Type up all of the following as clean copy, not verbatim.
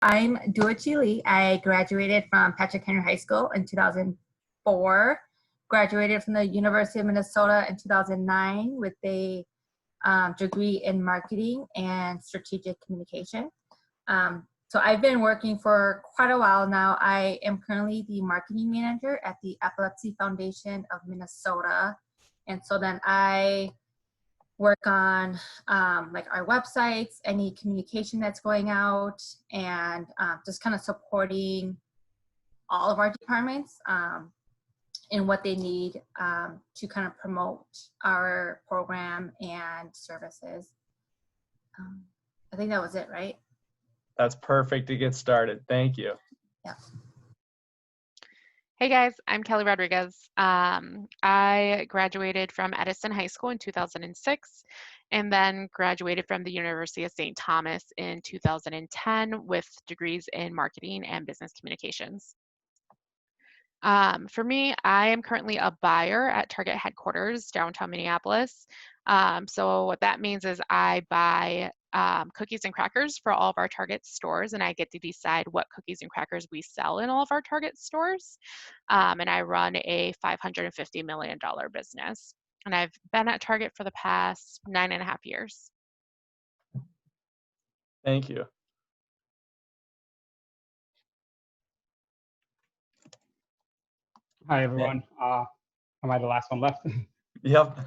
I'm Dua Chili. I graduated from Patrick Henry High School in 2004, graduated from the University of Minnesota in 2009 with a degree in marketing and strategic communication. So I've been working for quite a while now. I am currently the marketing manager at the Epilepsy Foundation of Minnesota. And so then I work on like our websites, any communication that's going out, and just kind of supporting all of our departments in what they need to kind of promote our program and services. I think that was it, right? That's perfect to get started. Thank you. Yeah. Hey guys, I'm Kelly Rodriguez. I graduated from Edison High School in 2006 and then graduated from the University of St. Thomas in 2010 with degrees in marketing and business communications. For me, I am currently a buyer at Target headquarters, downtown Minneapolis. So what that means is I buy cookies and crackers for all of our Target stores, and I get to decide what cookies and crackers we sell in all of our Target stores. And I run a $550 million business. And I've been at Target for the past 9.5 years. Thank you. Hi, everyone. Am I the last one left? Yep.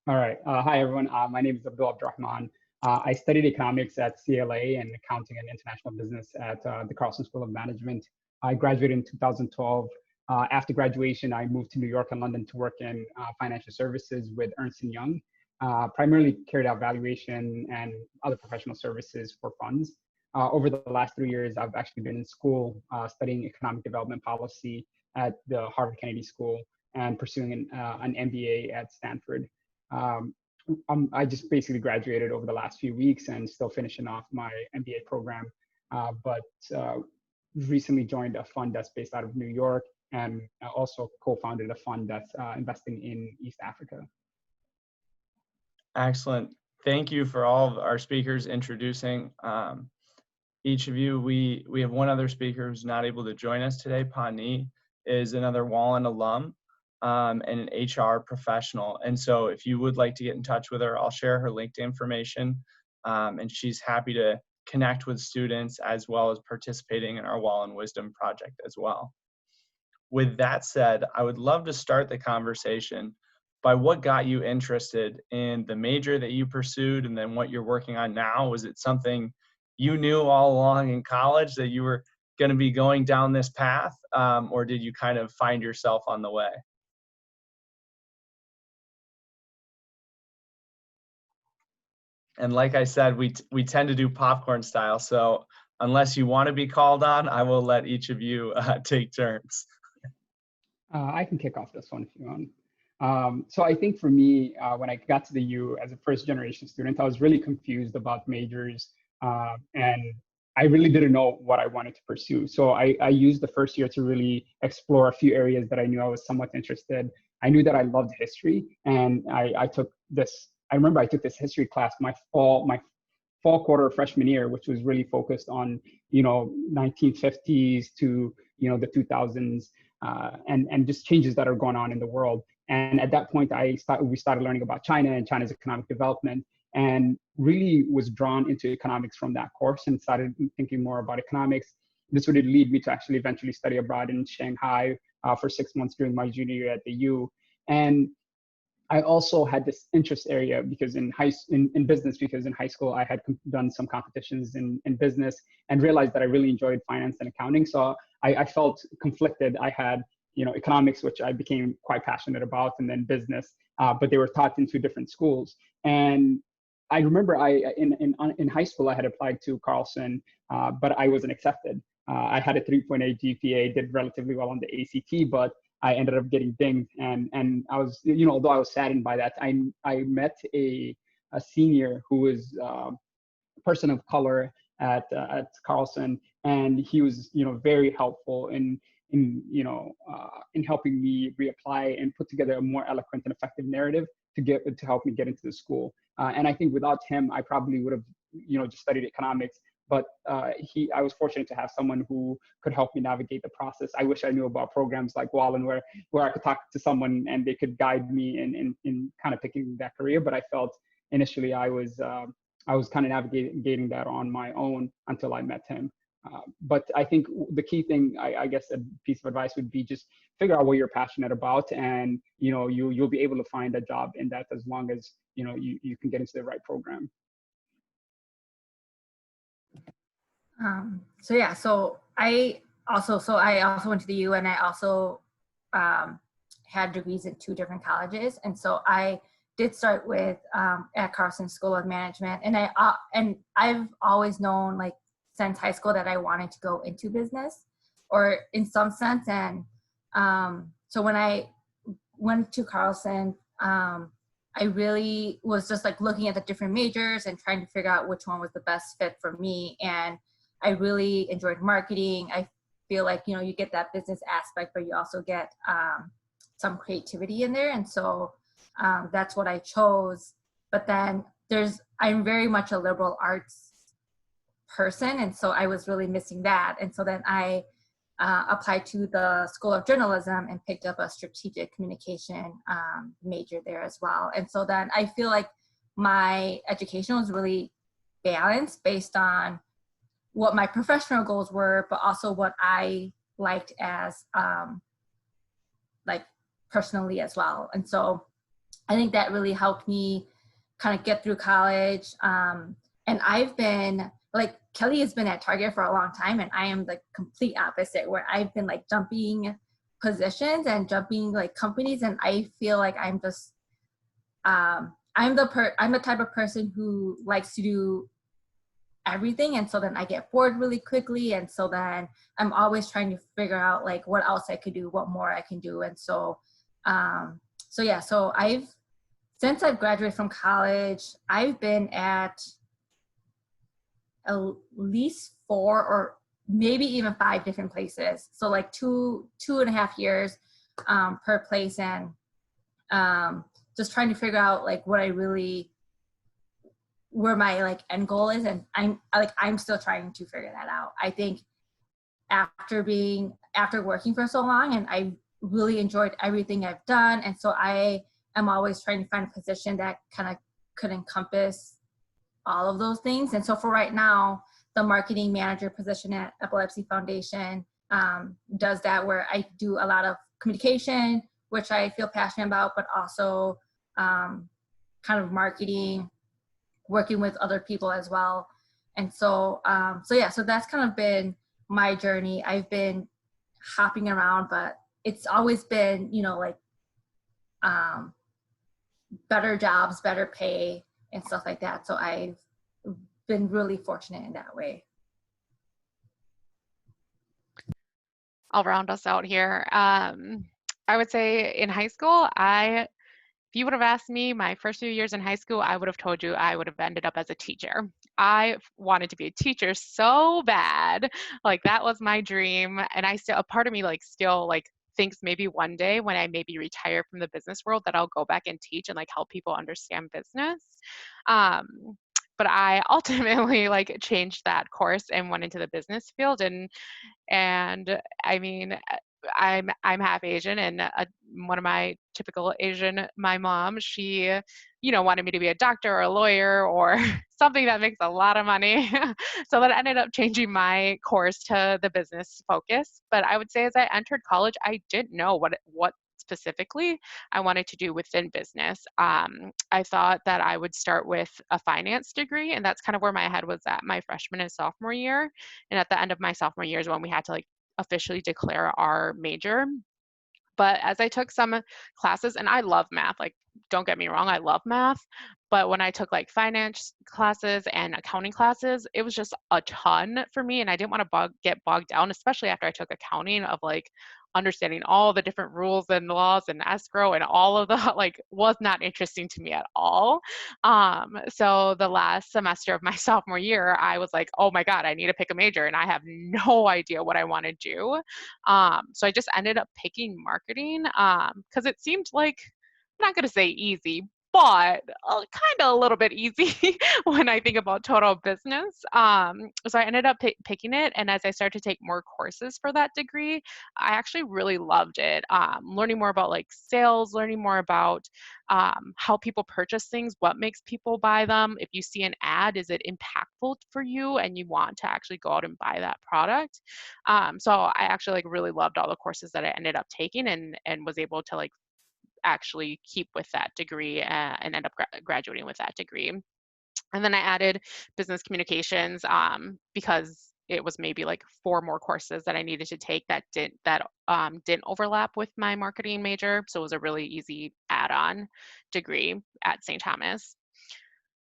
All right. Hi, everyone. My name is Abdul Abdurrahman. I studied economics at CLA and accounting and international business at the Carlson School of Management. I graduated in 2012. After graduation, I moved to New York and London to work in financial services with Ernst & Young, primarily carried out valuation and other professional services for funds. Over the last 3 years, I've actually been in school studying economic development policy at the Harvard Kennedy School and pursuing an MBA at Stanford. I just basically graduated over the last few weeks and still finishing off my MBA program, but recently joined a fund that's based out of New York and also co-founded a fund that's investing in East Africa. Excellent. Thank you for all of our speakers introducing each of you. We have one other speaker who's not able to join us today. Pani is another Wallin alum and an HR professional. And so if you would like to get in touch with her, I'll share her LinkedIn information. And she's happy to connect with students as well as participating in our Wallin Wisdom project as well. With that said, I would love to start the conversation by what got you interested in the major that you pursued and then what you're working on now. Was it something you knew all along in college that you were going to be going down this path, or did you kind of find yourself on the way? And like I said, we tend to do popcorn style. So unless you want to be called on, I will let each of you take turns. I can kick off this one if you want. So I think for me, when I got to the U as a first generation student, I was really confused about majors and I really didn't know what I wanted to pursue. So I used the first year to really explore a few areas that I knew I was somewhat interested. I knew that I loved history, and I took this. I remember I took this history class my fall quarter freshman year, which was really focused on 1950s to the 2000s and just changes that are going on in the world. And at that point, we started learning about China and China's economic development, and really was drawn into economics from that course and started thinking more about economics. This would lead me to actually eventually study abroad in Shanghai for 6 months during my junior year at the U. And I also had this interest area because in business, because in high school I had done some competitions in business and realized that I really enjoyed finance and accounting. So I felt conflicted. I had economics, which I became quite passionate about, and then business, but they were taught in two different schools. And I remember in high school I had applied to Carlson, but I wasn't accepted. I had a 3.8 GPA, did relatively well on the ACT, but I ended up getting dinged, and I was, although I was saddened by that, I met a senior who was a person of color at Carlson, and he was, very helpful in helping me reapply and put together a more eloquent and effective narrative to help me get into the school. And I think without him, I probably would have, just studied economics, but I was fortunate to have someone who could help me navigate the process. I wish I knew about programs like Wallin where I could talk to someone and they could guide me in kind of picking that career. But I felt initially I was kind of navigating that on my own until I met him. But I think the key thing, I guess, a piece of advice would be just figure out what you're passionate about, and you'll be able to find a job in that as long as you can get into the right program. So yeah, so I also went to the U, and I also had degrees in 2 different colleges, and so I did start with at Carlson School of Management, and I've always known, like, since high school that I wanted to go into business, or in some sense. And so when I went to Carlson, I really was just like looking at the different majors and trying to figure out which one was the best fit for me. And I really enjoyed marketing. I feel like, you get that business aspect, but you also get some creativity in there. And so that's what I chose. But then I'm very much a liberal arts person, and so I was really missing that. And so then I applied to the School of Journalism and picked up a strategic communication major there as well. And so then I feel like my education was really balanced based on what my professional goals were, but also what I liked as like personally as well. And so I think that really helped me kind of get through college. And I've been, like, Kelly has been at Target for a long time, and I am the complete opposite, where I've been like jumping positions and jumping like companies, and I feel like I'm just I'm the type of person who likes to do everything, and so then I get bored really quickly, and so then I'm always trying to figure out like what else I could do, what more I can do. And so so since I've graduated from college, I've been at at least 4 or maybe even 5 different places. So like 2.5 years per place, and just trying to figure out like where my like end goal is. And I'm still trying to figure that out. I think after working for so long, and I really enjoyed everything I've done. And so I am always trying to find a position that kind of could encompass all of those things. And so for right now, the marketing manager position at Epilepsy Foundation does that, where I do a lot of communication, which I feel passionate about, but also kind of marketing, working with other people as well. And so, so that's kind of been my journey. I've been hopping around, but it's always been, better jobs, better pay, and stuff like that. So I've been really fortunate in that way. I'll round us out here. I would say in high school, if you would have asked me my first few years in high school, I would have told you I would have ended up as a teacher. I wanted to be a teacher so bad. Like, that was my dream. And a part of me still thinks maybe one day when I maybe retire from the business world that I'll go back and teach and help people understand business. But I ultimately changed that course and went into the business field. And I mean, I'm half Asian, and one of my typical Asian, my mom, she, wanted me to be a doctor or a lawyer or something that makes a lot of money. So that ended up changing my course to the business focus. But I would say as I entered college, I didn't know what specifically I wanted to do within business. I thought that I would start with a finance degree, and that's kind of where my head was at my freshman and sophomore year. And at the end of my sophomore year is when we had to officially declare our major. But as I took some classes, and I love math, don't get me wrong, I love math. But when I took finance classes and accounting classes, it was just a ton for me. And I didn't want to get bogged down, especially after I took accounting, of understanding all the different rules and laws and escrow and all of the was not interesting to me at all. So the last semester of my sophomore year, I was like, oh my God, I need to pick a major, and I have no idea what I want to do. So I just ended up picking marketing because it seemed I'm not going to say easy, but kind of a little bit easy when I think about total business. So I ended up picking it, and as I started to take more courses for that degree, I actually really loved it. Learning more about like sales, learning more about how people purchase things, what makes people buy them. If you see an ad, is it impactful for you and you want to actually go out and buy that product? So I actually like really loved all the courses that I ended up taking, and was able to like actually keep with that degree, and end up graduating with that degree. And then I added business communications, because it was maybe like 4 more courses that I needed to take that didn't overlap with my marketing major. So it was a really easy add-on degree at St. Thomas.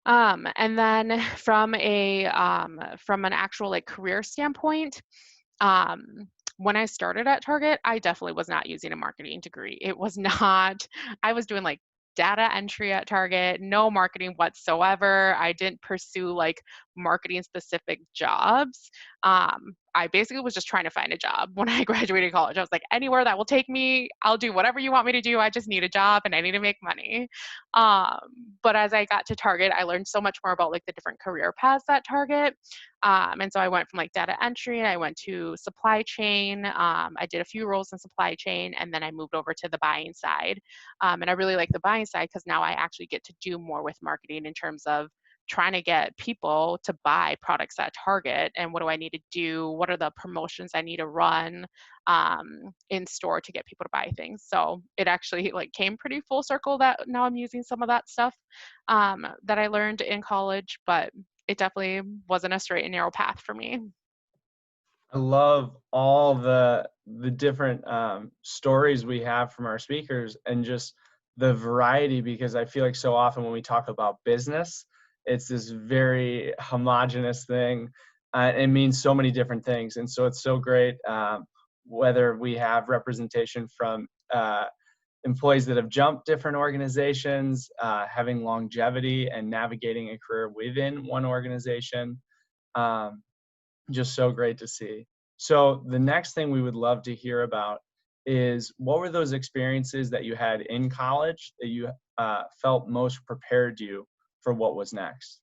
And then from an actual like career standpoint, um, when I started at Target, I definitely was not using a marketing degree. It was not, I was doing like data entry at Target, no marketing whatsoever. I didn't pursue like marketing specific jobs. I basically was just trying to find a job when I graduated college. I was like, anywhere that will take me, I'll do whatever you want me to do. I just need a job and I need to make money. Um, but as I got to Target, I learned so much more about like the different career paths at Target. And so I went from like data entry, I went to supply chain. I did a few roles in supply chain, and then I moved over to the buying side. And I really like the buying side because now I actually get to do more with marketing in terms of trying to get people to buy products at Target, and what do I need to do? What are the promotions I need to run in store to get people to buy things? So it actually like came pretty full circle that now I'm using some of that stuff that I learned in college, but it definitely wasn't a straight and narrow path for me. I love all the different stories we have from our speakers, and just the variety, because I feel like so often when we talk about business, it's this very homogenous thing. It means so many different things, and so it's so great whether we have representation from employees that have jumped different organizations, having longevity and navigating a career within one organization. Just so great to see. So the next thing we would love to hear about is, what were those experiences that you had in college that you felt most prepared you for what was next?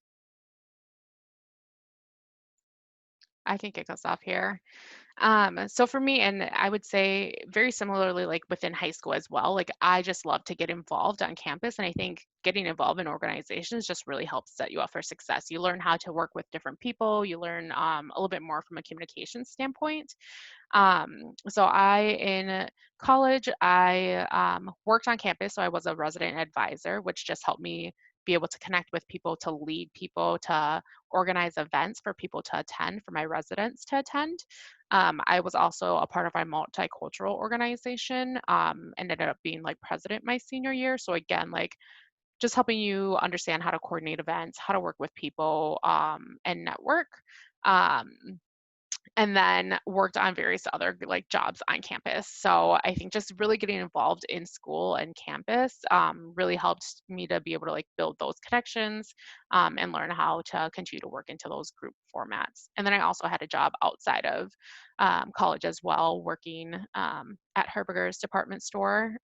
I can kick us off here. So for me, and I would say very similarly, like within high school as well, like I just love to get involved on campus. And I think getting involved in organizations just really helps set you up for success. You learn how to work with different people. You learn a little bit more from a communication standpoint. So in college, I worked on campus. So I was a resident advisor, which just helped me be able to connect with people, to lead people, to organize events for people to attend, for my residents to attend. I was also a part of my multicultural organization, and ended up being like president my senior year. So again, like just helping you understand how to coordinate events, how to work with people, and network. Um, and then worked on various other like jobs on campus. So I think just really getting involved in school and campus really helped me to be able to like build those connections, and learn how to continue to work into those group formats. And then I also had a job outside of college as well, working at Herberger's department store,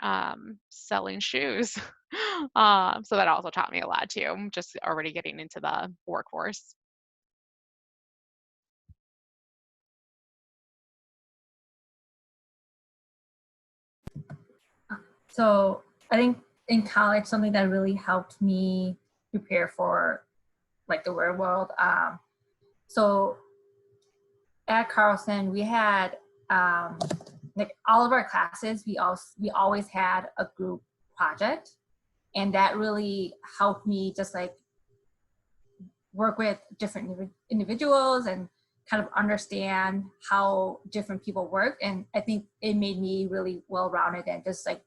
selling shoes. So that also taught me a lot too, just already getting into the workforce. So I think in college, something that really helped me prepare for like the real world. So at Carlson, we had like all of our classes, we always had a group project, and that really helped me just like work with different individuals and kind of understand how different people work. And I think it made me really well-rounded, and just like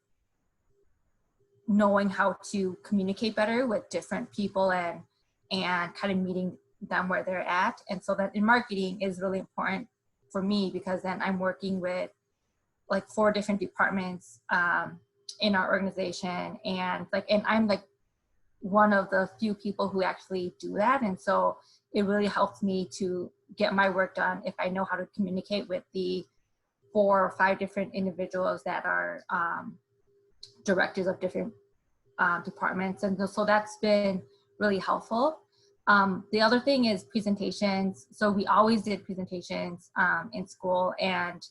knowing how to communicate better with different people, and kind of meeting them where they're at. And so that in marketing is really important for me, because then I'm working with like 4 different departments in our organization, and I'm like one of the few people who actually do that. And so it really helps me to get my work done if I know how to communicate with the 4 or 5 different individuals that are directors of different departments. And so that's been really helpful. The other thing is presentations. So we always did presentations in school, and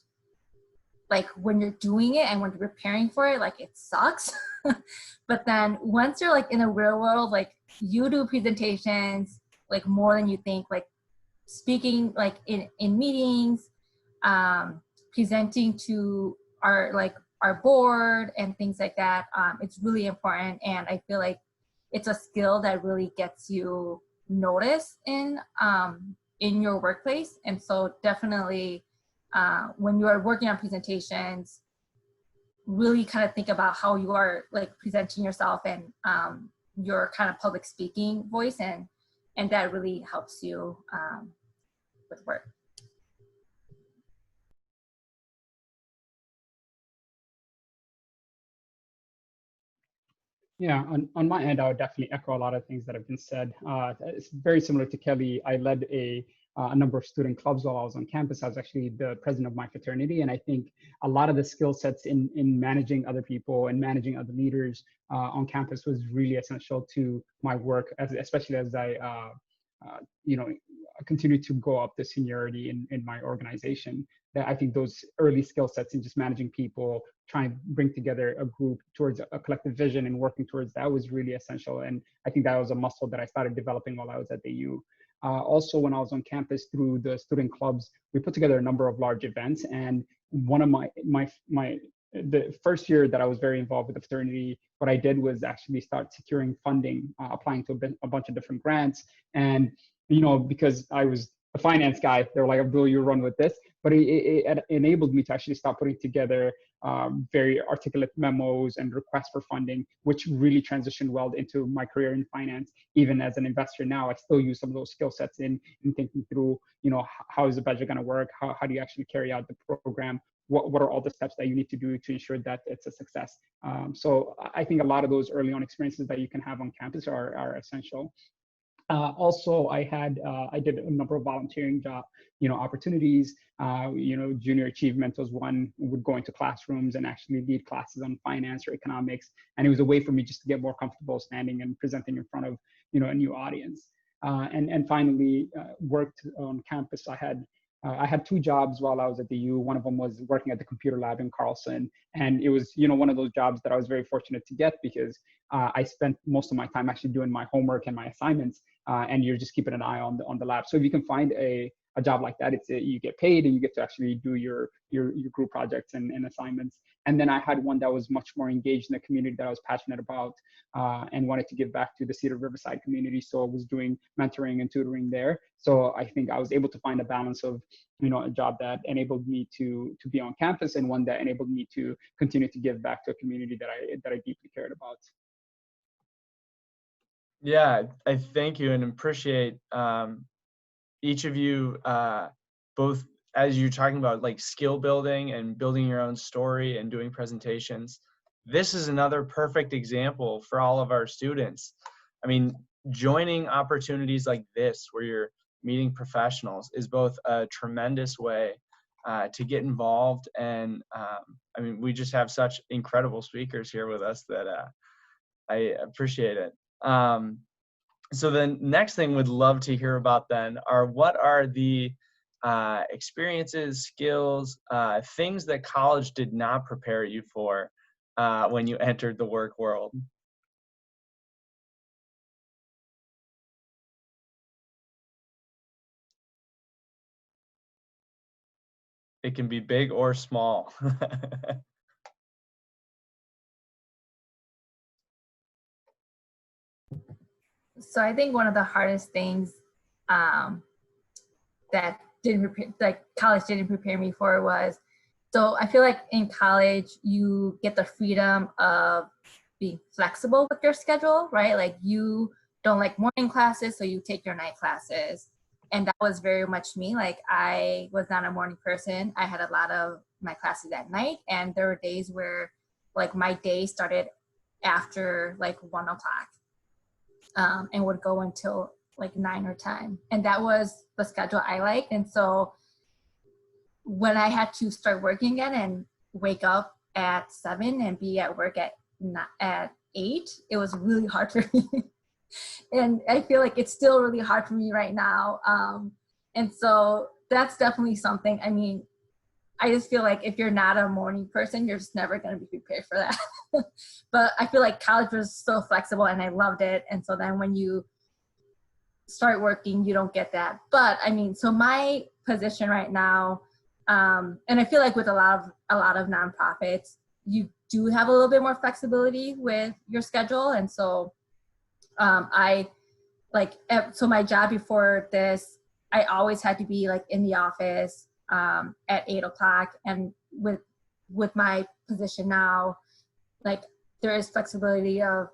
like when you're doing it and when you're preparing for it, like it sucks. But then once you're like in the real world, like you do presentations like more than you think, like speaking like in meetings, presenting to our board and things like that. It's really important, and I feel like it's a skill that really gets you noticed in your workplace. And so definitely when you are working on presentations, really kind of think about how you are like presenting yourself and your kind of public speaking voice, and that really helps you with work. Yeah, on my end, I would definitely echo a lot of things that have been said. It's very similar to Kelly. I led a number of student clubs while I was on campus. I was actually the president of my fraternity. And I think a lot of the skill sets in managing other people and managing other leaders on campus was really essential to my work, especially as I continue to go up the seniority in my organization. That I think those early skill sets in just managing people, trying to bring together a group towards a collective vision and working towards that was really essential. And I think that was a muscle that I started developing while I was at the U. Also, when I was on campus through the student clubs, we put together a number of large events. And one of the first year that I was very involved with the fraternity, what I did was actually start securing funding, applying to a bunch of different grants. And, because I was a finance guy, they were like, Abdul, you run with this. But it enabled me to actually start putting together very articulate memos and requests for funding, which really transitioned well into my career in finance. Even as an investor now, I still use some of those skill sets in thinking through, how is the budget going to work? How do you actually carry out the program? What are all the steps that you need to do to ensure that it's a success? So I think a lot of those early on experiences that you can have on campus are essential. Also, I did a number of volunteering opportunities. Junior achievement was one. Would go into classrooms and actually lead classes on finance or economics, and it was a way for me just to get more comfortable standing and presenting in front of a new audience. And finally, worked on campus. I had two jobs while I was at the U. One of them was working at the computer lab in Carlson. And it was, one of those jobs that I was very fortunate to get because I spent most of my time actually doing my homework and my assignments, and you're just keeping an eye on the lab. So if you can find a job like that, you get paid and you get to actually do your group projects and assignments. And then I had one that was much more engaged in the community that I was passionate about and wanted to give back to the Cedar Riverside community. So I was doing mentoring and tutoring there. So I think I was able to find a balance of, a job that enabled me to be on campus and one that enabled me to continue to give back to a community that I deeply cared about. Yeah, I thank you and appreciate each of you, both as you're talking about like skill building and building your own story and doing presentations. This is another perfect example for all of our students. I mean, joining opportunities like this where you're meeting professionals is both a tremendous way to get involved. And we just have such incredible speakers here with us that I appreciate it. So the next thing we'd love to hear about then are what are the experiences, skills, things that college did not prepare you for when you entered the work world? It can be big or small. So I think one of the hardest things that college didn't prepare me for was, so I feel like in college you get the freedom of being flexible with your schedule, right? Like you don't like morning classes, so you take your night classes. And that was very much me. Like I was not a morning person. I had a lot of my classes at night, and there were days where like my day started after like 1 o'clock. And would go until like 9 or 10. And that was the schedule I liked. And so when I had to start working again and wake up at 7 and be at work at 8, it was really hard for me. And I feel like it's still really hard for me right now. And so that's definitely something. I mean, I just feel like if you're not a morning person, you're just never going to be prepared for that. But I feel like college was so flexible and I loved it. And so then when you start working, you don't get that. But I mean, so my position right now, and I feel like with a lot of nonprofits, you do have a little bit more flexibility with your schedule. And so so my job before this, I always had to be like in the office at 8 o'clock. And with my position now, like there is flexibility of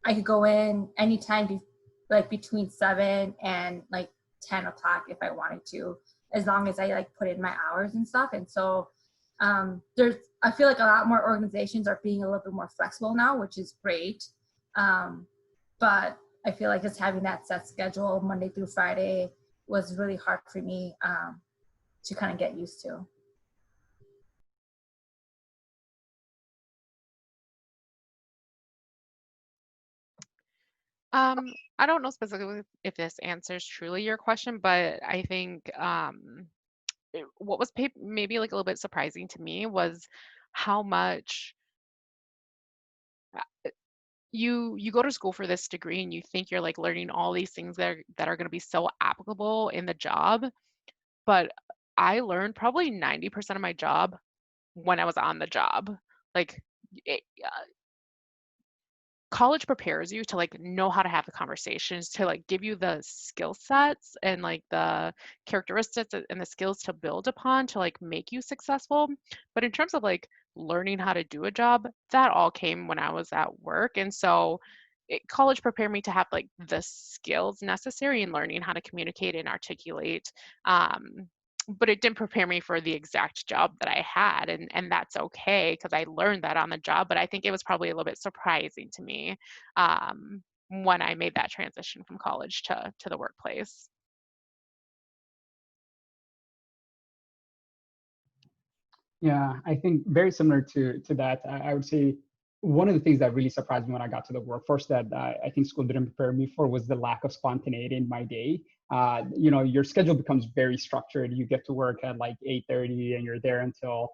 I could go in anytime like between 7 and like 10 o'clock if I wanted to, as long as I like put in my hours and stuff. And so I feel like a lot more organizations are being a little bit more flexible now, which is great. But I feel like just having that set schedule Monday through Friday was really hard for me to kind of get used to. I don't know specifically if this answers truly your question, but I think what was maybe like a little bit surprising to me was how much you go to school for this degree and you think you're like learning all these things that are going to be so applicable in the job, but I learned probably 90% of my job when I was on the job. Like college prepares you to like know how to have the conversations, to like give you the skill sets and like the characteristics and the skills to build upon to like make you successful. But in terms of like learning how to do a job, that all came when I was at work. And so college prepared me to have like the skills necessary in learning how to communicate and articulate, but it didn't prepare me for the exact job that I had, and that's okay because I learned that on the job. But I think it was probably a little bit surprising to me when I made that transition from college to the workplace. Yeah, I think very similar to that. I would say one of the things that really surprised me when I got to the workforce that I think school didn't prepare me for was the lack of spontaneity in my day. Your schedule becomes very structured. You get to work at like 8:30 and you're there until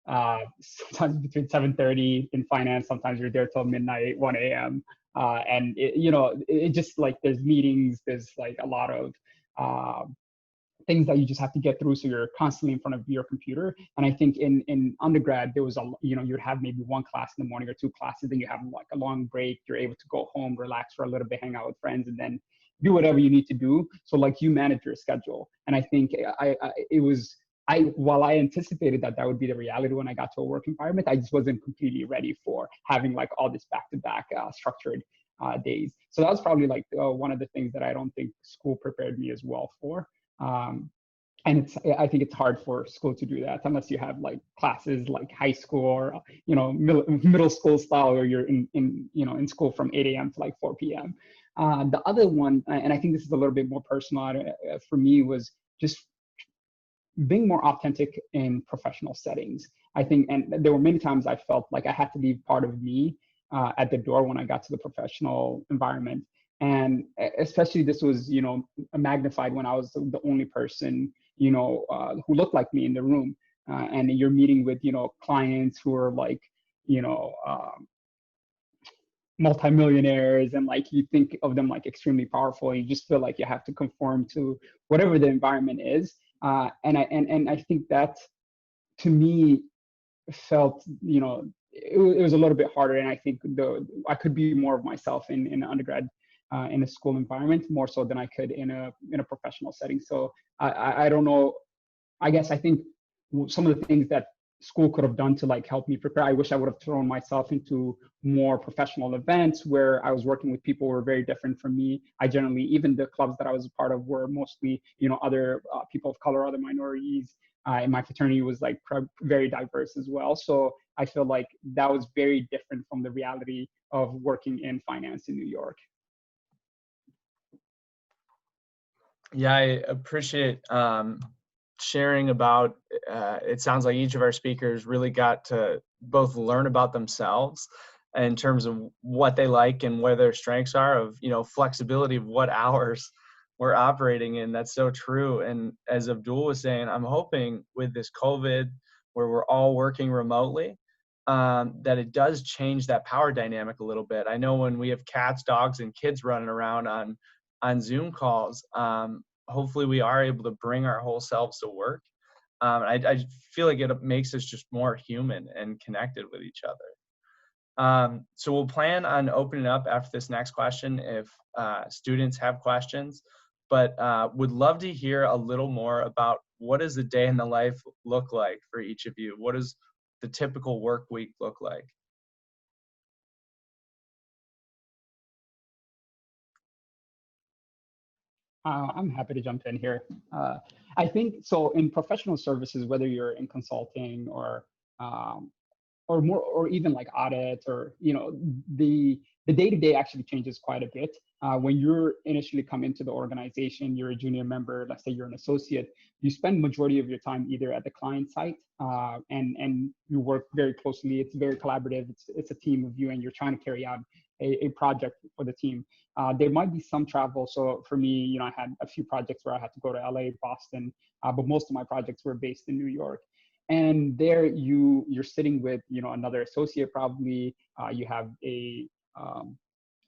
sometimes between 7:30 in finance. Sometimes you're there till midnight, 1 a.m. And it just like there's meetings, there's like a lot of things that you just have to get through, so you're constantly in front of your computer. And I think in undergrad there was you'd have maybe one class in the morning or two classes, then you have like a long break, you're able to go home, relax for a little bit, hang out with friends, and then do whatever you need to do. So like you manage your schedule. And I think while I anticipated that would be the reality when I got to a work environment, I just wasn't completely ready for having like all this back-to-back structured days. So that was probably like one of the things that I don't think school prepared me as well for. And I think it's hard for school to do that unless you have like classes like high school or middle school style, where you're in school from 8 a.m. to like 4 p.m. The other one, and I think this is a little bit more personal for me, was just being more authentic in professional settings. I think, and there were many times I felt like I had to leave part of me at the door when I got to the professional environment. And especially this was, magnified when I was the only person, who looked like me in the room. And you're meeting with, clients who are like, multimillionaires, and like you think of them like extremely powerful. You just feel like you have to conform to whatever the environment is. And I think that to me felt, it was a little bit harder. And I think I could be more of myself in undergrad in a school environment more so than I could in a professional setting. So I don't know. I guess I think some of the things that school could have done to like help me prepare, I wish I would have thrown myself into more professional events where I was working with people who were very different from me. Even the clubs that I was a part of were mostly, other people of color, other minorities. And my fraternity was like very diverse as well. So I feel like that was very different from the reality of working in finance in New York. Yeah, I appreciate sharing about, it sounds like each of our speakers really got to both learn about themselves in terms of what they like and where their strengths are, of, you know, flexibility of what hours we're operating in. That's so true. And as Abdul was saying, I'm hoping with this COVID, where we're all working remotely, that it does change that power dynamic a little bit. I know when we have cats, dogs, and kids running around on Zoom calls, hopefully we are able to bring our whole selves to work. I feel like it makes us just more human and connected with each other. So we'll plan on opening up after this next question if students have questions, but would love to hear a little more about what does a day in the life look like for each of you? What does the typical work week look like? I'm happy to jump in here. I think so in professional services, whether you're in consulting um, or more, or even like audit, or, you know, the day-to-day actually changes quite a bit. When you're initially come into the organization, you're a junior member, let's say you're an associate, you spend majority of your time either at the client site, and you work very closely. It's very collaborative. It's a team of you, and you're trying to carry out a project for the team. There might be some travel. So for me, you know, I had a few projects where I had to go to LA, Boston, but most of my projects were based in New York. And there you're sitting with, you know, another associate probably. You have a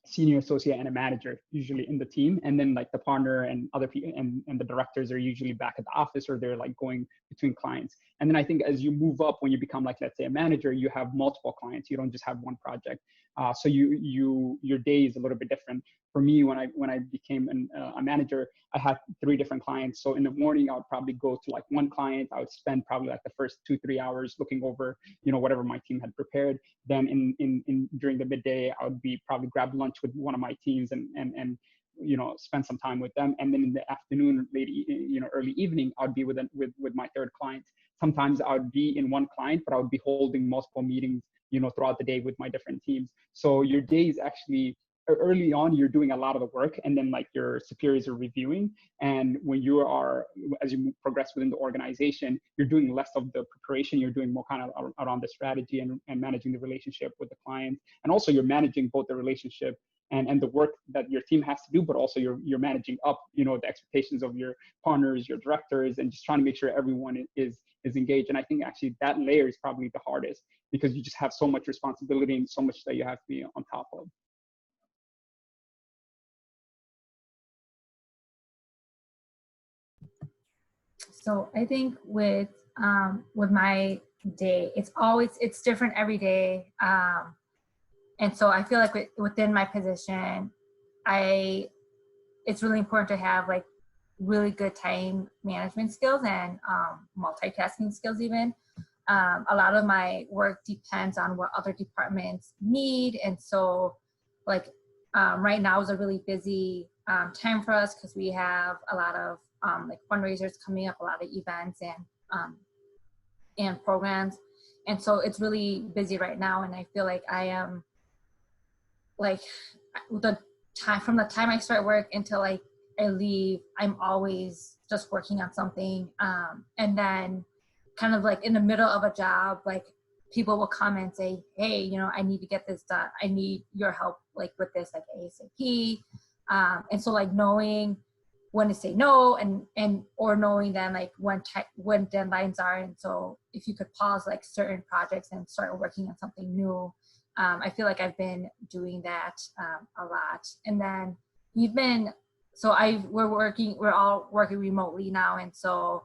senior associate and a manager usually in the team, and then like the partner and other people and the directors are usually back at the office, or they're like going between clients. And then I think as you move up, when you become like, let's say, a manager, you have multiple clients. You don't just have one project. So your day is a little bit different. For me, when I became a manager, I had 3 different clients. So in the morning, I would probably go to like one client. I would spend probably like the first 2-3 hours looking over, you know, whatever my team had prepared. Then in during the midday, I would be probably grab lunch with one of my teams and you know, spend some time with them. And then in the afternoon, early evening, I would be with my 3rd client. Sometimes I would be in one client, but I would be holding multiple meetings, you know, throughout the day with my different teams. So your day is actually, early on, you're doing a lot of the work, and then like your superiors are reviewing. And when you are, as you progress within the organization, you're doing less of the preparation. You're doing more kind of around the strategy and managing the relationship with the client. And also you're managing both the relationship and the work that your team has to do, but also you're managing up, you know, the expectations of your partners, your directors, and just trying to make sure everyone is engaged. And I think actually that layer is probably the hardest, because you just have so much responsibility and so much that you have to be on top of. So I think with my day, it's different every day. And so I feel like within my position, it's really important to have like really good time management skills and multitasking skills even. A lot of my work depends on what other departments need. And so like right now is a really busy time for us, because we have a lot of like fundraisers coming up, a lot of events and programs. And so it's really busy right now. And I feel like I am like from the time I start work until I leave, I'm always just working on something. And then kind of like in the middle of a job, like people will come and say, hey, you know, I need to get this done. I need your help like with this, like ASAP. And so like knowing when to say no or knowing then like when deadlines are. And so if you could pause like certain projects and start working on something new, I feel like I've been doing that a lot. And then we're all working remotely now. And so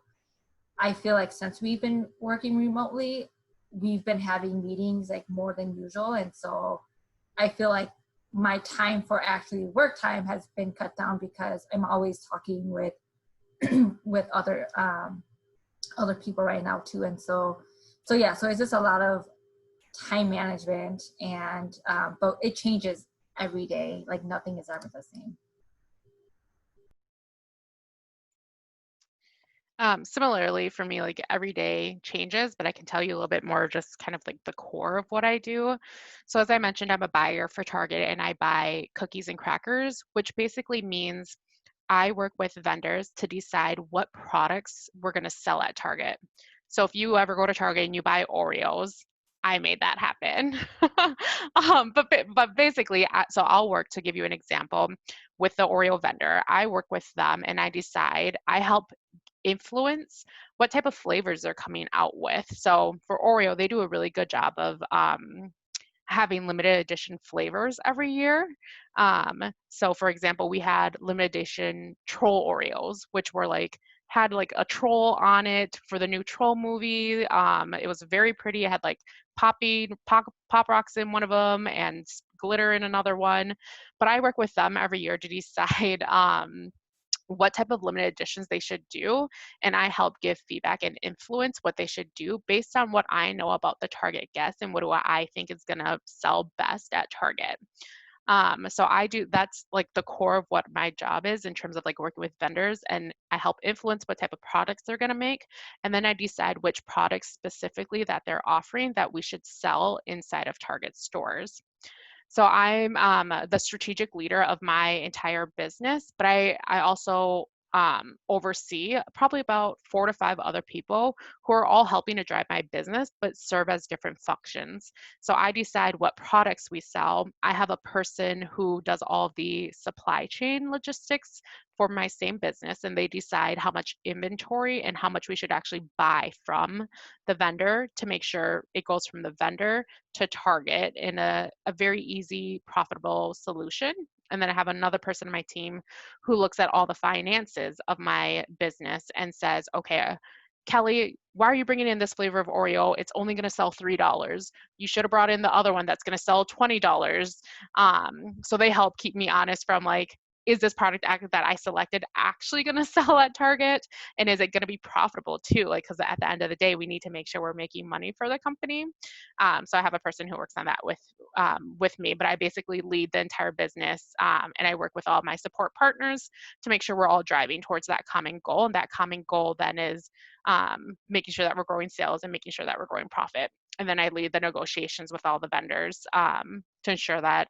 I feel like since we've been working remotely, we've been having meetings like more than usual. And so I feel like my time for actually work time has been cut down, because I'm always talking with with other people right now too. And so it's just a lot of time management, and but it changes every day. Like nothing is ever the same. Similarly for me, like every day changes, but I can tell you a little bit more just kind of like the core of what I do. So as I mentioned, I'm a buyer for Target, and I buy cookies and crackers, which basically means I work with vendors to decide what products we're going to sell at Target. So if you ever go to Target and you buy Oreos, I made that happen. But basically, so I'll work, to give you an example, with the Oreo vendor. I work with them and I help influence what type of flavors they're coming out with. So for Oreo, they do a really good job of having limited edition flavors every year. So for example, we had limited edition troll Oreos, which were like, had like a troll on it for the new Troll movie. It was very pretty. It had like pop rocks in one of them and glitter in another one. But I work with them every year to decide what type of limited editions they should do, and I help give feedback and influence what they should do based on what I know about the target guest and what do I think is going to sell best at Target. So that's like the core of what my job is in terms of like working with vendors, and I help influence what type of products they're going to make, and then I decide which products specifically that they're offering that we should sell inside of Target stores. So I'm the strategic leader of my entire business, but I also oversee probably about 4 to 5 other people who are all helping to drive my business, but serve as different functions. So I decide what products we sell. I have a person who does all of the supply chain logistics for my same business, and they decide how much inventory and how much we should actually buy from the vendor to make sure it goes from the vendor to Target in a very easy, profitable solution. And then I have another person on my team who looks at all the finances of my business and says, okay, Kelly, why are you bringing in this flavor of Oreo? It's only going to sell $3. You should have brought in the other one that's going to sell $20. So they help keep me honest from like, is this product that I selected actually going to sell at Target? And is it going to be profitable too? Like, because at the end of the day, we need to make sure we're making money for the company. So I have a person who works on that with me, but I basically lead the entire business, and I work with all my support partners to make sure we're all driving towards that common goal. And that common goal then is making sure that we're growing sales and making sure that we're growing profit. And then I lead the negotiations with all the vendors to ensure that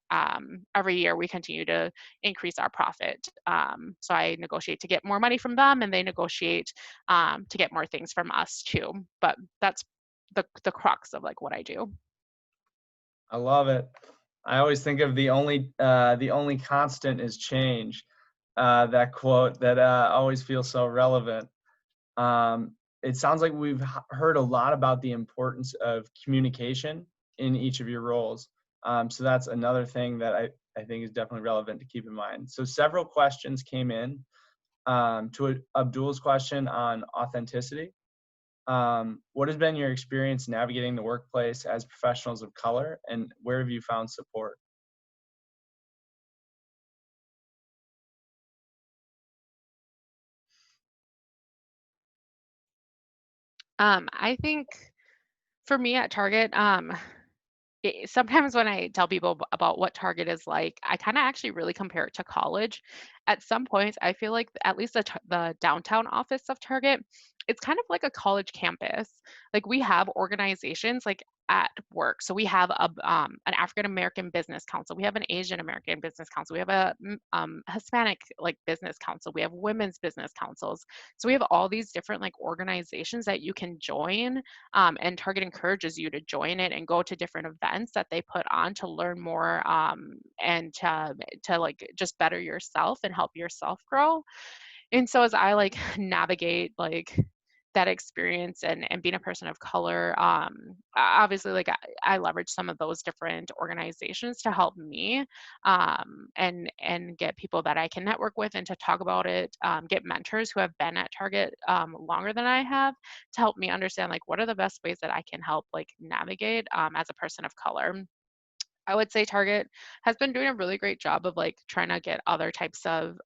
every year we continue to increase our profit. So I negotiate to get more money from them, and they negotiate to get more things from us too. But that's the crux of like what I do. I love it. I always think of the only constant is change. That quote that always feels so relevant. It sounds like we've heard a lot about the importance of communication in each of your roles. So that's another thing that I think is definitely relevant to keep in mind. So several questions came in to Abdul's question on authenticity. What has been your experience navigating the workplace as professionals of color, and where have you found support? I think for me at Target, sometimes when I tell people about what Target is like, I kind of actually really compare it to college. At some points, I feel like at least the downtown office of Target, it's kind of like a college campus. Like we have organizations like at work. So we have an African American business council. We have an Asian American business council. We have a Hispanic like business council. We have women's business councils. So we have all these different like organizations that you can join, and Target encourages you to join it and go to different events that they put on to learn more, and to like just better yourself and help yourself grow. And so as I like navigate like that experience and being a person of color, obviously like I leverage some of those different organizations to help me, and get people that I can network with and to talk about it, get mentors who have been at Target longer than I have to help me understand like what are the best ways that I can help like navigate as a person of color. I would say Target has been doing a really great job of like trying to get other types of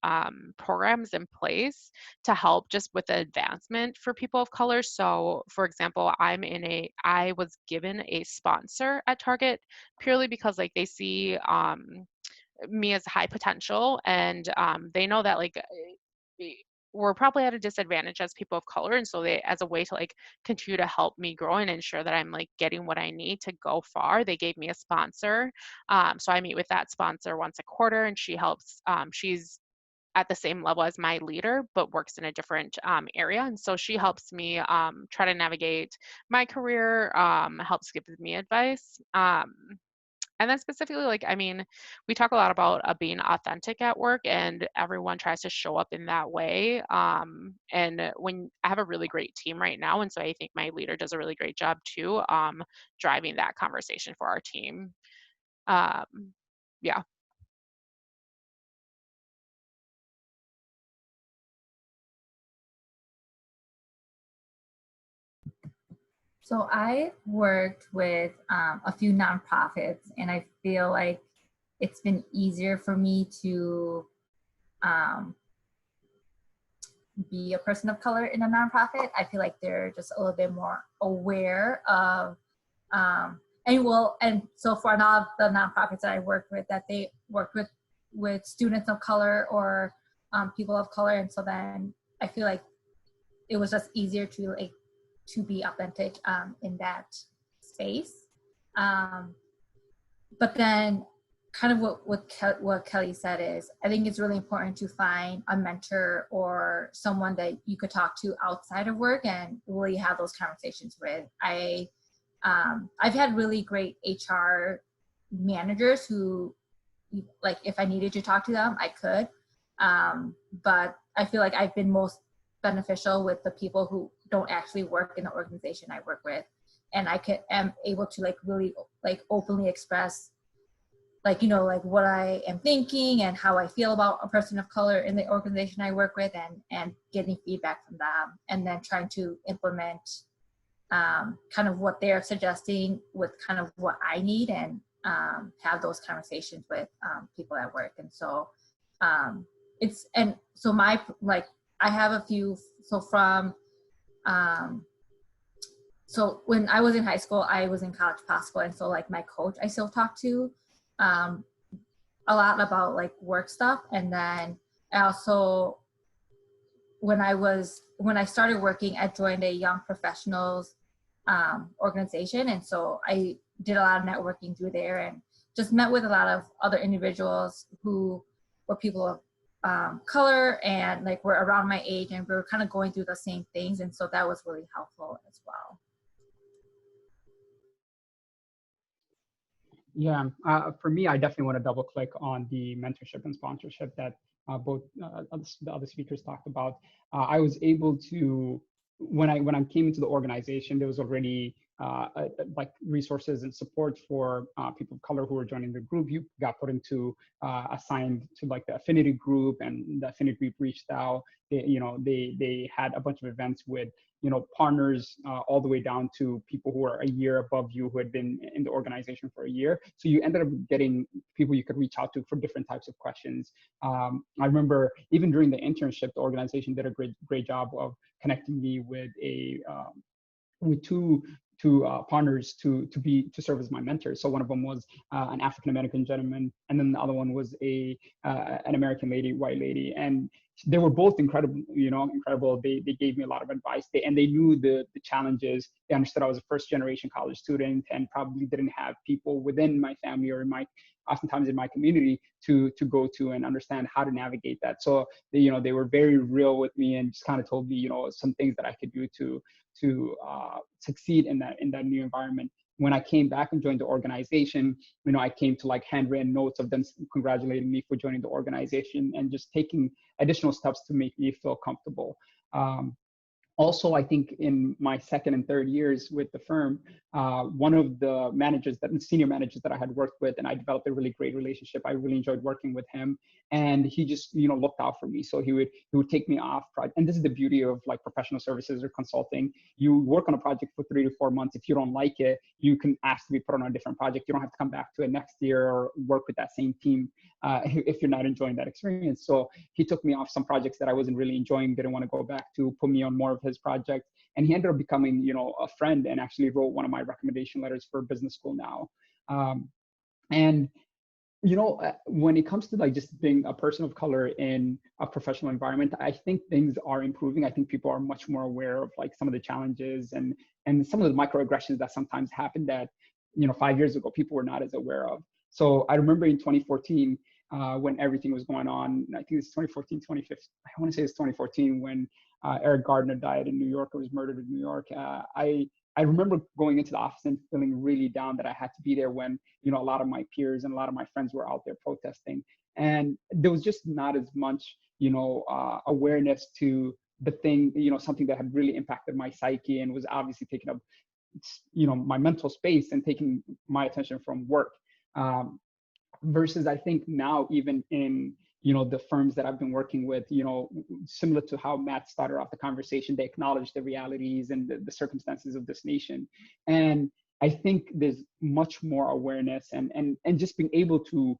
programs in place to help just with the advancement for people of color. So, for example, I was given a sponsor at Target purely because like they see me as high potential, and they know that like we're probably at a disadvantage as people of color, and so they, as a way to like continue to help me grow and ensure that I'm like getting what I need to go far, they gave me a sponsor. So I meet with that sponsor once a quarter, and she helps, she's at the same level as my leader, but works in a different area. And so she helps me try to navigate my career, helps give me advice. And then specifically, like, I mean, we talk a lot about being authentic at work, and everyone tries to show up in that way. And when I have a really great team right now, and so I think my leader does a really great job too, driving that conversation for our team. Um, yeah. So I worked with a few nonprofits, and I feel like it's been easier for me to be a person of color in a nonprofit. I feel like they're just a little bit more aware of, and so for a lot of the nonprofits that I worked with, that they worked with students of color or people of color, and so then I feel like it was just easier to be authentic in that space. But then kind of what Kelly said is, I think it's really important to find a mentor or someone that you could talk to outside of work and really have those conversations with. I've had really great HR managers who, like, if I needed to talk to them, I could. But I feel like I've been most beneficial with the people who don't actually work in the organization I work with, and am able to like really like openly express like, you know, like what I am thinking and how I feel about a person of color in the organization I work with, and getting feedback from them, and then trying to implement kind of what they're suggesting with kind of what I need, and have those conversations with people at work. And so I have a few, so when I was in high school, I was in college possible, and so like my coach I still talk to a lot about like work stuff. And then I also, when I started working, I joined a young professionals organization, and so I did a lot of networking through there, and just met with a lot of other individuals who were people of color and like were around my age, and we were kind of going through the same things, and so that was really helpful as well. Yeah, for me, I definitely want to double click on the mentorship and sponsorship that both the other speakers talked about. I was able to, when I came into the organization, there was already like resources and support for people of color who were joining the group. You got put into assigned to like the affinity group, and the affinity group reached out. They had a bunch of events with partners all the way down to people who are a year above you who had been in the organization for a year. So you ended up getting people you could reach out to for different types of questions. I remember even during the internship, the organization did a great job of connecting me with with two partners to serve as my mentors. So one of them was an African American gentleman, and then the other one was an American lady, white lady, and they were both incredible. Incredible. They gave me a lot of advice. They knew the challenges. They understood I was a first generation college student and probably didn't have people within my family or oftentimes in my community to go to and understand how to navigate that. So they were very real with me and just kind of told me some things that I could do to succeed in that new environment. When I came back and joined the organization, I came to like handwritten notes of them congratulating me for joining the organization and just taking additional steps to make me feel comfortable. Also, I think in my second and third years with the firm, one of the senior managers that I had worked with, and I developed a really great relationship. I really enjoyed working with him, and he just looked out for me. So he would take me off project, and this is the beauty of like professional services or consulting. You work on a project for 3 to 4 months. If you don't like it, you can ask to be put on a different project. You don't have to come back to it next year or work with that same team if you're not enjoying that experience. So he took me off some projects that I wasn't really enjoying, didn't want to go back to, put me on more of his project, and he ended up becoming a friend and actually wrote one of my recommendation letters for business school now. And when it comes to like just being a person of color in a professional environment, I think things are improving. I think people are much more aware of like some of the challenges and some of the microaggressions that sometimes happen that 5 years ago people were not as aware of. So I remember in 2014, when everything was going on. I think it's 2014, 2015. I want to say it's 2014 when Eric Gardner died in New York, or was murdered in New York. I remember going into the office and feeling really down that I had to be there when, you know, a lot of my peers and a lot of my friends were out there protesting. And there was just not as much, you know, awareness to the thing, you know, something that had really impacted my psyche and was obviously taking up, you know, my mental space and taking my attention from work. Versus I think now, even in, you know, the firms that I've been working with, you know, similar to how Matt started off the conversation, they acknowledge the realities and the circumstances of this nation. And I think there's much more awareness and just being able to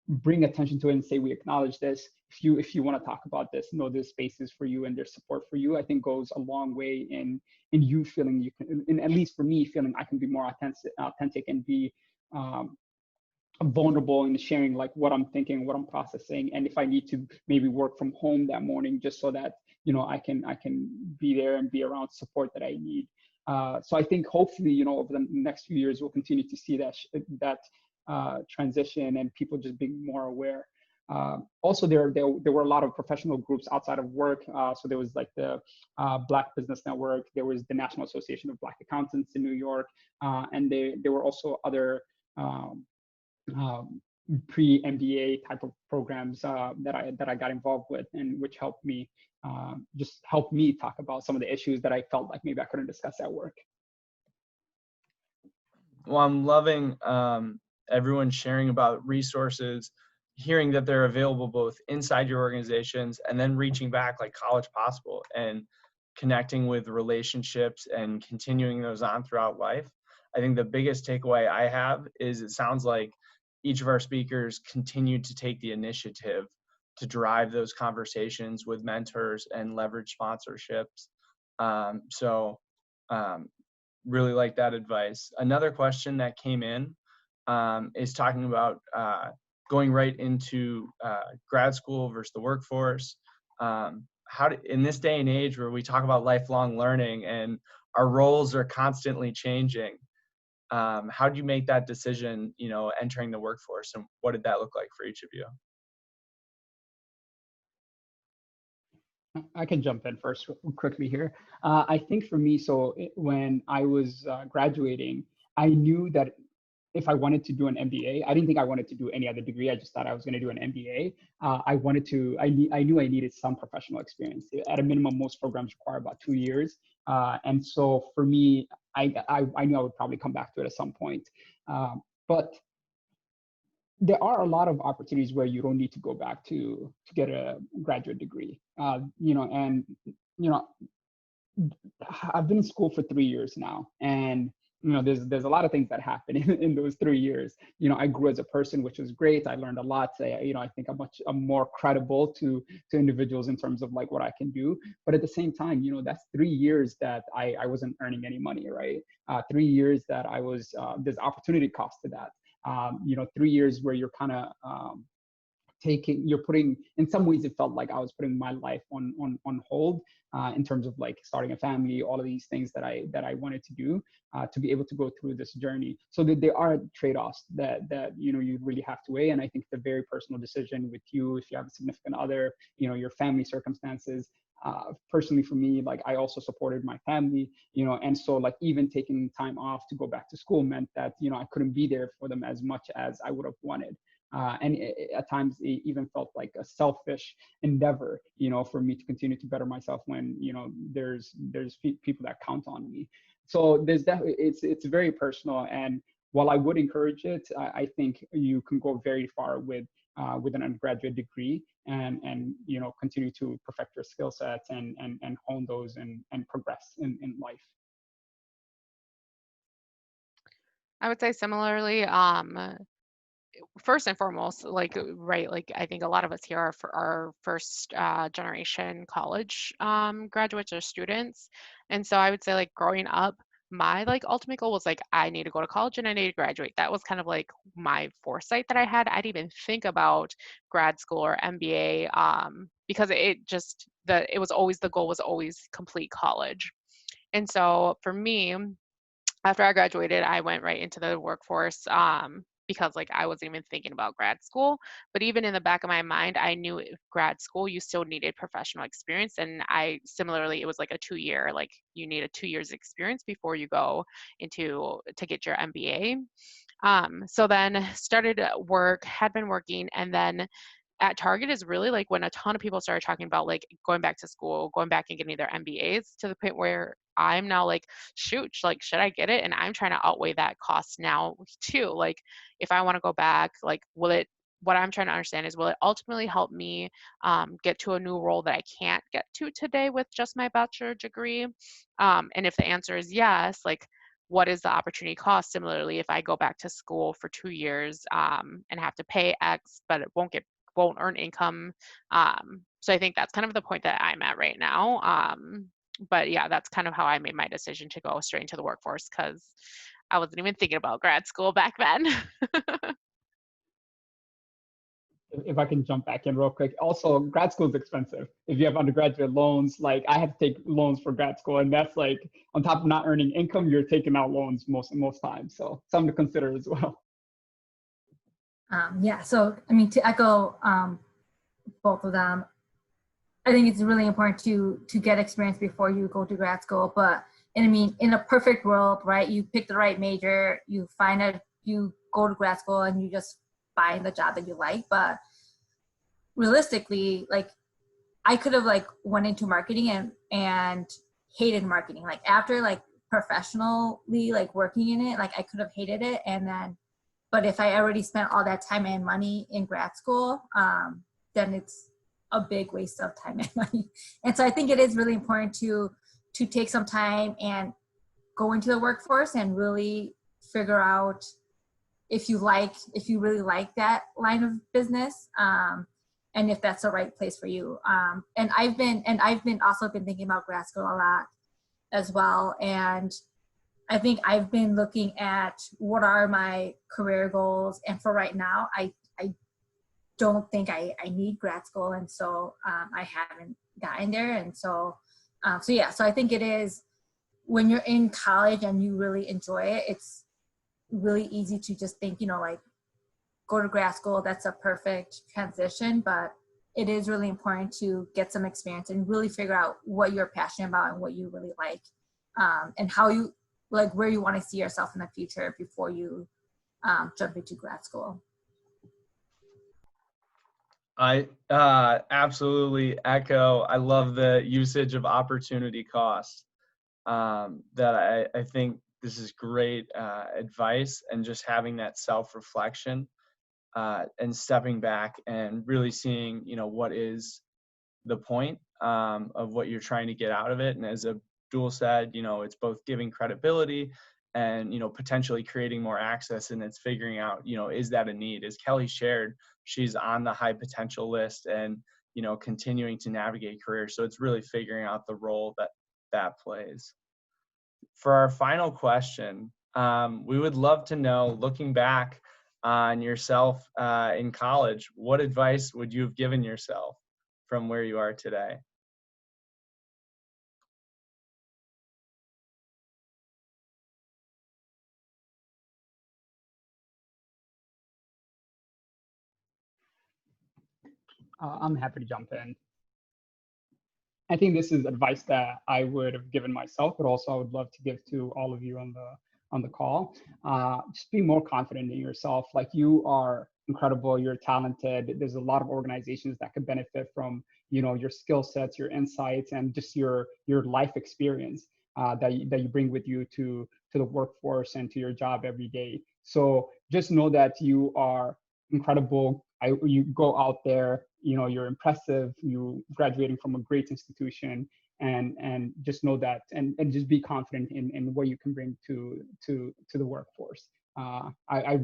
bring attention to it and say, we acknowledge this. If you want to talk about this, know there's spaces for you and there's support for you, I think goes a long way in you feeling you can, and at least for me, feeling I can be more authentic and be vulnerable in sharing like what I'm thinking, what I'm processing, and if I need to maybe work from home that morning, just so that, you know, I can be there and be around support that I need. So I think hopefully, you know, over the next few years, we'll continue to see that transition and people just being more aware. Also, there were a lot of professional groups outside of work. So there was like the Black Business Network, there was the National Association of Black Accountants in New York, and there were also other pre-MBA type of programs that I got involved with, and which helped me talk about some of the issues that I felt like maybe I couldn't discuss at work. Well, I'm loving everyone sharing about resources, hearing that they're available both inside your organizations and then reaching back like College Possible and connecting with relationships and continuing those on throughout life. I think the biggest takeaway I have is it sounds like each of our speakers continued to take the initiative to drive those conversations with mentors and leverage sponsorships. Really like that advice. Another question that came in is talking about going right into grad school versus the workforce. In this day and age where we talk about lifelong learning and our roles are constantly changing, how do you make that decision, you know, entering the workforce, and what did that look like for each of you? I can jump in first quickly here. I think for me, when I was graduating, I knew that if I wanted to do an MBA, I didn't think I wanted to do any other degree. I just thought I was going to do an MBA. I knew I needed some professional experience. At a minimum, most programs require about 2 years. And so for me, I knew I would probably come back to it at some point. But there are a lot of opportunities where you don't need to go back to get a graduate degree. You know, I've been in school for 3 years now, and you know, there's a lot of things that happen in those 3 years. You know, I grew as a person, which was great. I learned a lot. You know, I think I'm more credible to individuals in terms of like what I can do. But at the same time, you know, that's 3 years that I wasn't earning any money, right? 3 years that I was there's opportunity cost to that. You know, 3 years where you're kind of you're putting, in some ways it felt like I was putting my life on hold in terms of like starting a family, all of these things that I wanted to do to be able to go through this journey. So that there are trade-offs that you know, you really have to weigh. And I think it's a very personal decision with you, if you have a significant other, you know, your family circumstances. Personally for me, like I also supported my family, you know, and so like even taking time off to go back to school meant that, you know, I couldn't be there for them as much as I would have wanted. And at times it even felt like a selfish endeavor, you know, for me to continue to better myself when, you know, there's people that count on me. So there's definitely, it's very personal. And while I would encourage it, I think you can go very far with an undergraduate degree and you know, continue to perfect your skill sets and hone those and progress in life. I would say similarly, first and foremost, like, right, like I think a lot of us here are for our first generation college graduates or students. And so I would say like growing up, my like ultimate goal was like, I need to go to college and I need to graduate. That was kind of like my foresight that I had. I didn't even think about grad school or MBA because it was always, the goal was always complete college. And so for me, after I graduated, I went right into the workforce. because like I wasn't even thinking about grad school. But even in the back of my mind, I knew if grad school, you still needed professional experience. And I similarly, it was like a 2-year, like you need a 2 years experience before you go to get your MBA. So then started work, had been working, and then at Target is really like when a ton of people started talking about like going back to school, going back and getting their MBAs, to the point where I'm now like, shoot, like, should I get it? And I'm trying to outweigh that cost now too. Like, if I want to go back, like, what I'm trying to understand is, will it ultimately help me get to a new role that I can't get to today with just my bachelor degree? And if the answer is yes, like, what is the opportunity cost? Similarly, if I go back to school for 2 years and have to pay X, but it won't earn income. So I think that's kind of the point that I'm at right now. But yeah, that's kind of how I made my decision to go straight into the workforce, because I wasn't even thinking about grad school back then. If I can jump back in real quick. Also, grad school is expensive. If you have undergraduate loans, like I had to take loans for grad school, and that's like on top of not earning income, you're taking out loans most times. So something to consider as well. Yeah, so I mean, to echo both of them, I think it's really important to get experience before you go to grad school. But and I mean, in a perfect world, right? You pick the right major, you go to grad school, and you just find the job that you like. But realistically, like I could have like went into marketing and hated marketing. Like after like professionally like working in it, like I could have hated it, and then but if I already spent all that time and money in grad school, then it's a big waste of time and money. And so I think it is really important to take some time and go into the workforce and really figure out if you really like that line of business, and if that's the right place for you. And I've been also been thinking about grad school a lot as well. And I think I've been looking at what are my career goals, and for right now, I don't think I need grad school, and so I haven't gotten there. And so so I think it is, when you're in college and you really enjoy it, it's really easy to just think, like, go to grad school, that's a perfect transition. But it is really important to get some experience and really figure out what you're passionate about and what you really like, and how you like where you want to see yourself in the future before you jump into grad school. I absolutely echo. I love the usage of opportunity cost. That I think this is great advice, and just having that self-reflection and stepping back and really seeing, what is the point of what you're trying to get out of it. And as Abdul said, it's both giving credibility and, potentially creating more access, and it's figuring out, is that a need? As Kelly shared, she's on the high potential list and, continuing to navigate career. So it's really figuring out the role that plays. For our final question, we would love to know, looking back on yourself in college, what advice would you have given yourself from where you are today? I'm happy to jump in. I think this is advice that I would have given myself, but also I would love to give to all of you on the call. Just be more confident in yourself. Like, you are incredible, you're talented. There's a lot of organizations that could benefit from your skill sets, your insights, and just your life experience that you bring with you to the workforce and to your job every day. So just know that you are incredible. You go out there, you're impressive, you graduating from a great institution, and just know that, and just be confident in what you can bring to the workforce. I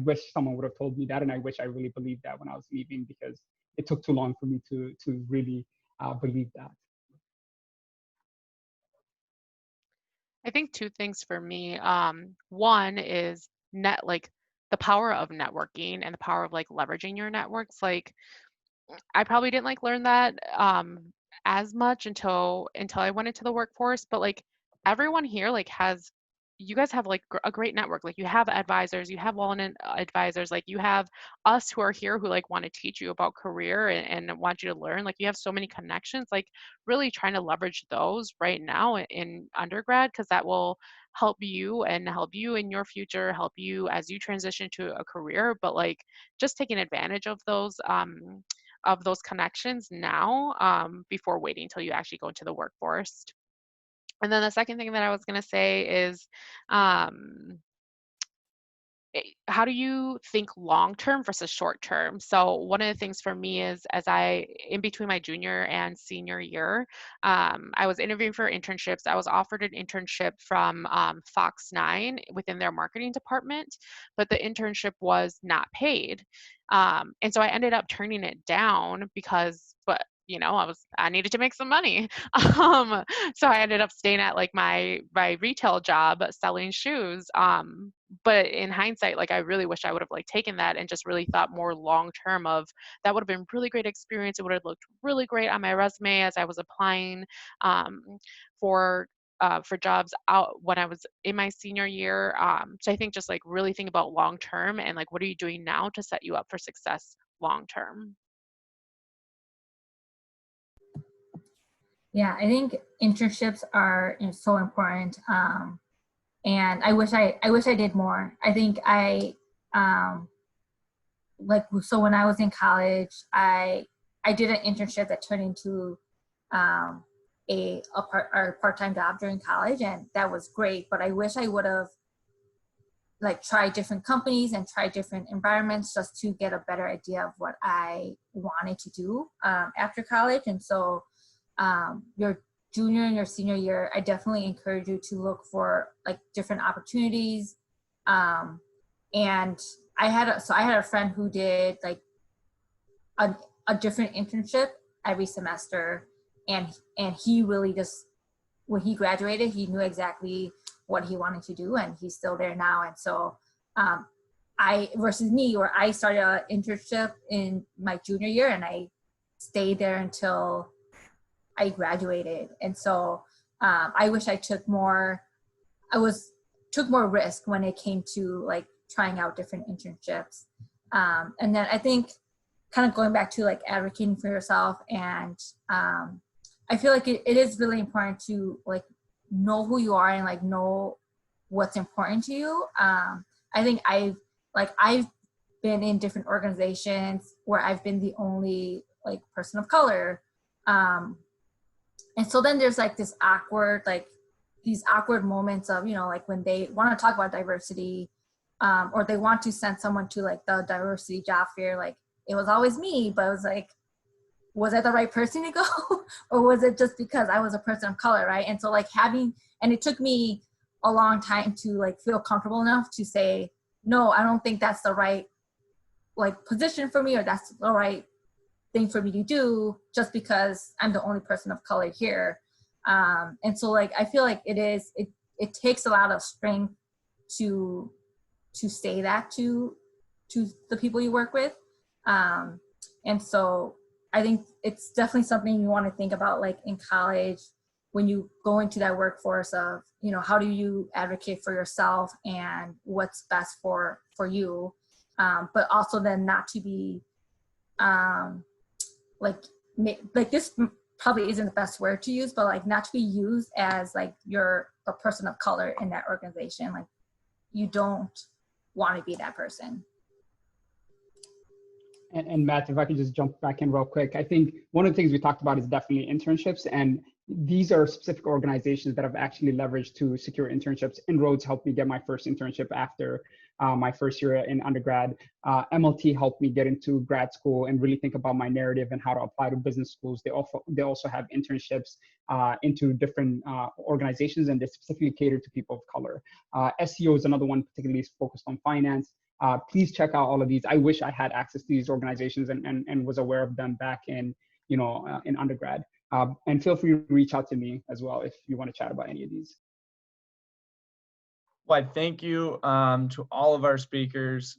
wish someone would have told me that, and I wish I really believed that when I was leaving, because it took too long for me to really believe that. I think two things for me. One is the power of networking and the power of like leveraging your networks. Like, I probably didn't like learn that as much until I went into the workforce. But like, everyone here like has you guys have like a great network. Like you have advisors, you have Wallin advisors, like you have us who are here who like want to teach you about career and want you to learn. Like you have so many connections, like really trying to leverage those right now in undergrad, because that will help you and help you in your future, help you as you transition to a career. But like just taking advantage of those connections now, before waiting until you actually go into the workforce. And then the second thing that I was going to say is, um, how do you think long term versus short term? So one of the things for me is, as I in between my junior and senior year, I was interviewing for internships. I was offered an internship from Fox 9 within their marketing department, but the internship was not paid, and so I ended up turning it down because, but you know, I needed to make some money. um, so I ended up staying at like my retail job selling shoes. But in hindsight, like I really wish I would have like taken that and just really thought more long term of that would have been really great experience. It would have looked really great on my resume as I was applying um, for for jobs out when I was in my senior year. So I think just like really think about long term and like what are you doing now to set you up for success long term. Yeah, I think internships are, you know, so important. And I wish I did more. I think like, so when I was in college, I did an internship that turned into a part-time job during college, and that was great. But I wish I would have like tried different companies and tried different environments just to get a better idea of what I wanted to do after college. And so your junior and your senior year, I definitely encourage you to look for like different opportunities. And I had a friend who did like a different internship every semester, and he really just, when he graduated, he knew exactly what he wanted to do, and he's still there now. And so I versus me, where I started an internship in my junior year and I stayed there until I graduated. And so I wish I took more risk when it came to like trying out different internships. And then I think kind of going back to like advocating for yourself, and I feel like it is really important to like know who you are and like know what's important to you. I think I've been in different organizations where I've been the only like person of color. And so then there's like these awkward moments of, you know, like when they want to talk about diversity, or they want to send someone to like the diversity job fair, like it was always me, but it was like, was I the right person to go? Or was it just because I was a person of color, right? And so like and it took me a long time to like feel comfortable enough to say, no, I don't think that's the right like position for me, or that's the right thing for me to do just because I'm the only person of color here. And so like, I feel like it takes a lot of strength to say that to the people you work with. And so I think it's definitely something you want to think about like in college when you go into that workforce of, you know, how do you advocate for yourself and what's best for you. But also then not to be like this probably isn't the best word to use, but like not to be used as like you're a person of color in that organization. Like you don't want to be that person. And Matt, if I could just jump back in real quick, I think one of the things we talked about is definitely internships. And these are specific organizations that have actually leveraged to secure internships. Inroads helped me get my first internship after my first year in undergrad. MLT helped me get into grad school and really think about my narrative and how to apply to business schools. They also have internships into different organizations, and they specifically cater to people of color. SEO is another one particularly focused on finance. Please check out all of these. I wish I had access to these organizations and was aware of them back in, you know, in undergrad. And feel free to reach out to me as well if you want to chat about any of these. Well, I thank you to all of our speakers.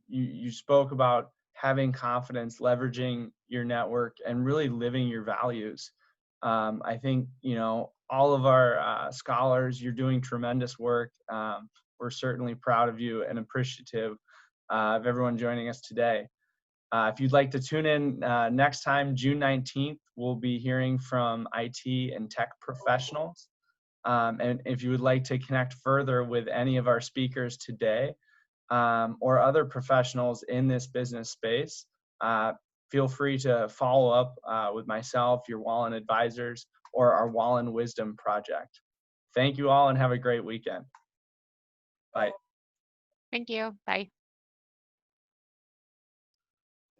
You spoke about having confidence, leveraging your network, and really living your values. I think, you know, all of our scholars. You're doing tremendous work. We're certainly proud of you and appreciative of everyone joining us today. If you'd like to tune in next time, June 19th, we'll be hearing from IT and tech professionals. And if you would like to connect further with any of our speakers today or other professionals in this business space, feel free to follow up with myself, your Wallin advisors, or our Wallin Wisdom Project. Thank you all and have a great weekend. Bye. Thank you. Bye.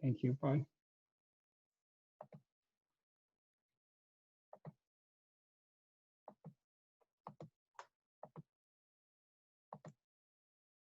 Thank you. Bye.